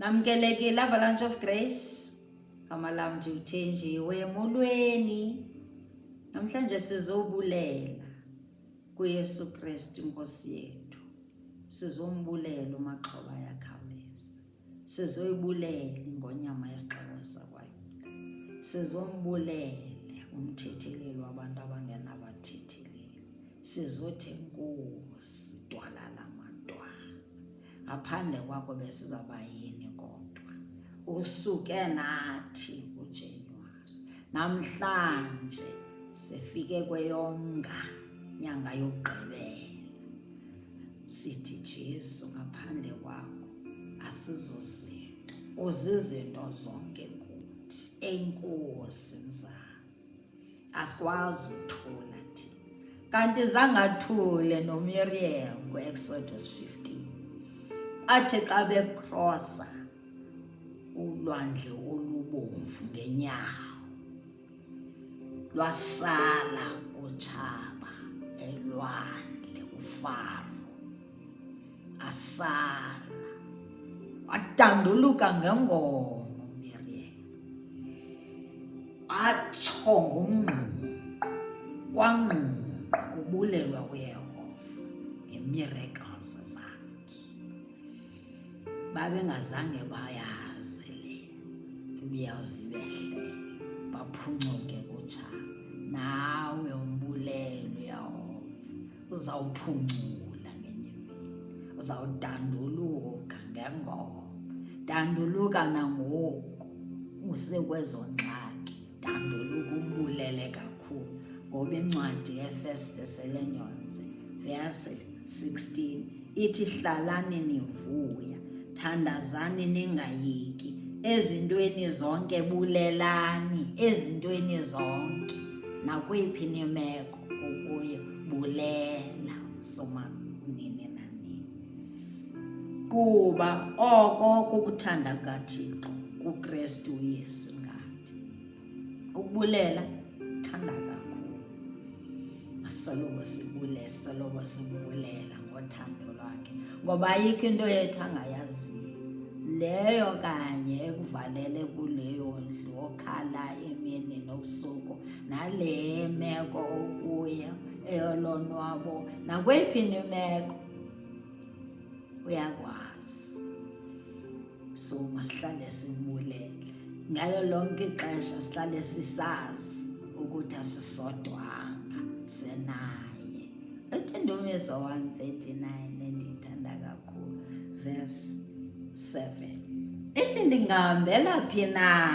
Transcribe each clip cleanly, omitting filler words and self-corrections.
Namkelekile Avalanche of Grace. Gama lam nje uthenjiwe emolweni. Namhlanje sizobulela kuYesu Kristu Inkosi yethu. Sizombulela umaxhoba yakhawuleza. Sizoyibulela ingonyama yesixeko sakwaYuda. Sizombulele umthetheleli wabantu abangenabathetheli. Sizothi Nkosi dwala lamadwala. Ngaphandle kwakho besizaba yini kodwa. Usuke nathi uJanuary. Namhlanje sifike kweyomnga nyanga yokugqibela. Sithi Jesu ngaphandle kwakho asizozinto. Uzizinto zonke kuthi. Enkosi mzala. Asikwazi ukuthula thina. Kanti zangathule noMiriam ku-Exodus 15. Athi xa bekrosa ulwandle olubomvu ngenyawo. Lwasala utshaba elwandle uFaro. Asala. Watanduluka ngengoma uMiriam. Atsho ngumngqungqu. Kwangqungqa kubulelwa uYehova ngemiracles zakhe. Babengazange bayazi le. Ibiyawuzibehlele. Baphuncuke kutshaba. Nawe umbulelo uYehova. Uzawuphuncula ngenye imini. Uzawudanduluka ngengoma. Danduluka nangoku. Usekwezo ngxaki. Danduluka umbulele kakhulu. Ngoba incwadi ye-1 Thessalonians verse 16 ithi hlalani nivuya, thandazani ningayeki, ezintweni zonke bulelani, ezintweni zonke, nakwiphi nimeko ukuyo bulela somanini nanini. Kuba oko kukuthanda kaThixo kuKristu Yesu ngathi. Ukubulela thanda kakhulu. Asoloko sibulela ngothando lwakhe. Ngoba ayikho into yethu angayaziyo. Leyo kanye ekuvalele kuleyo ndlu okhala emini nobusuku. Nale meko okuya eyolonwabo. Nakweyiphi imeko uyakwazi. So masihlale simbulele. Ngalo lonke ixesha sihlale sisazi ukuthi asisodwanga senaye. UThendumiso 139 endiyithanda kakhulu verse 7. Ithi ndingahambela phi na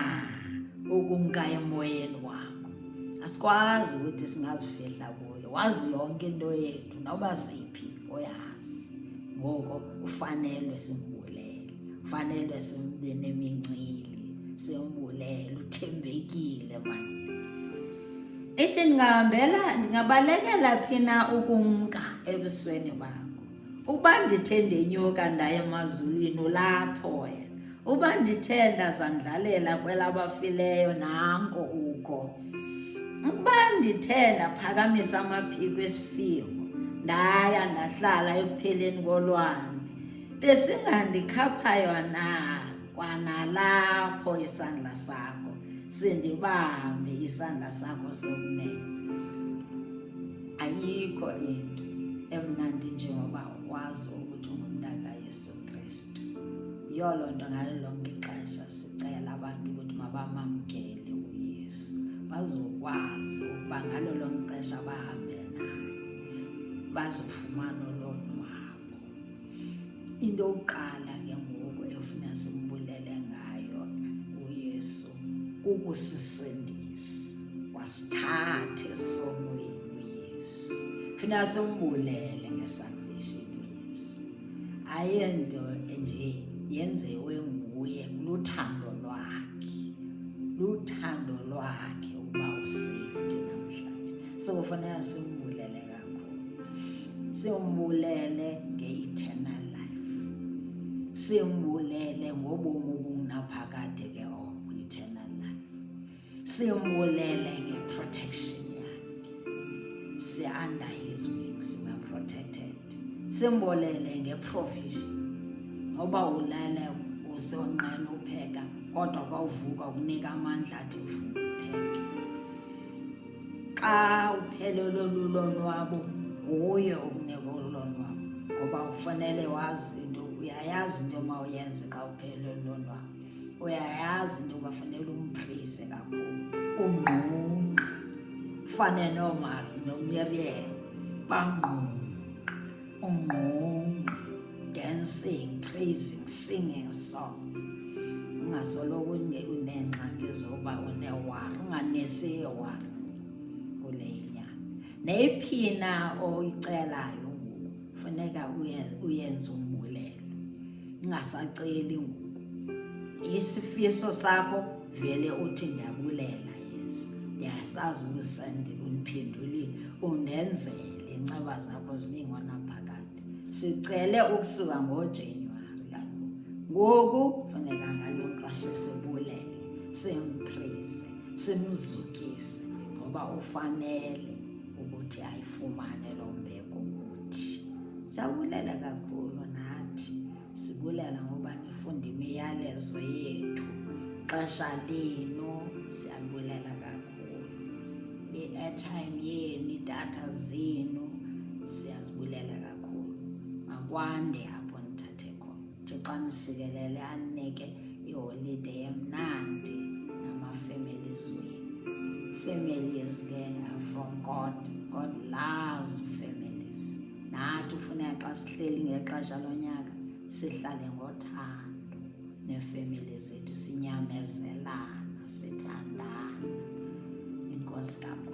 ukumka emoyeni wakho. Asikwazi ukuthi singazifihla kuyo. Wazi yonke into yethu noba siphi uyazi. Ngoko ufanele simbulele. Ufanele simbe nemincili. Simbulele uthembekile manje. Ithi ndingabalekela phi na ukumka ebusweni bakho. Uba ndithe ndenyuka ndaya emazulwini ulapho wena. Uba ndithe ndazandlalela kwelabafileyo nanko ukho. Uba ndithe ndaphakamisa amaphiko esifiko ndaya ndahlala ekupheleni kolwandle, besingandikhaphayo na kwanalapho isandla sakho sindibambe isandla sakho sokunene. Ayikho into emnandi njengoba ukwazi ukuthi ungumntana Yesu Kristu. Yiyo loo nto ngalo lonke ixesha sicela abantu ukuthi mabamamkele uYesu. Bazokwazi ukuba ngalo lonke ixesha bahambe naye. Bazofumana ulonwabo. Into yokuqala ke ngoku efuna simbulele ngayo uYesu kukusisindisa. Wasithatha esonweni uYesu. Funa simbulele ngesalvation uYesu. Ayento nje yenziwe nguye luthando lwakhe. Luthando lwakhe ukuba usaved namhlanje. So kufanele simbulele kakhulu. Simbulele nge-eternal life. Simbulele ngobomi obungaphakade ke eternal life. Simbulele nge-protection yakhe. Si-under his wings, we are protected. Simbulele nge-provision. Ngoba ulale usonqena upheka kodwa kwawuvuka ukunika amandla athi uvuka upheke. Xa uphelelwe lulonwabo nguye okunika ulonwabo, ngoba ufanele wazi into, uyayazi into uma uyenze xa uphelelwe lulonwabo, uyayazi into yoba fanele umphrise kakhulu, ungqungqe. Ufane noMiriam bangqungqe, ungqungqe, dancing, praising, singing songs. Ungasoloko unengxaki zoba unewari, unganesi wari kule nyanga. Neyiphina oyicelayo ngoku funeka uyenze umbulelo, ungasaceli ngoku. Isifiso sakho vele uthi ndiyabulela Yesu, ndiyasazi undiphendulile, undenzele inceba zakho zibe ngonaphakade. Sicele ukusuka ngoJanuwari kaloku, ngoku funeka ngalo xesha sibulele, simphrise, simzukise, ngoba ufanele ukuthi ayifumane lo mbeko kuthi. Siyabulela kakhulu nathi, sibulela ngoba nifunda imiyalezo yethu, xesha lenu siyabulela kakhulu. I-airtime yenu, idatha zenu, siyazibulela kakhulu. Makwande apho nithathe khona. Thixo anisikelele, anike iholide emnandi nama-families wenu. Families ke are from God. God loves families. Nathi ufuneka xa sihleli ngexesha lonyaka sihlale ngothando neefemeli zethu, sinyamezelana, sithandana. Inkosi kakhulu.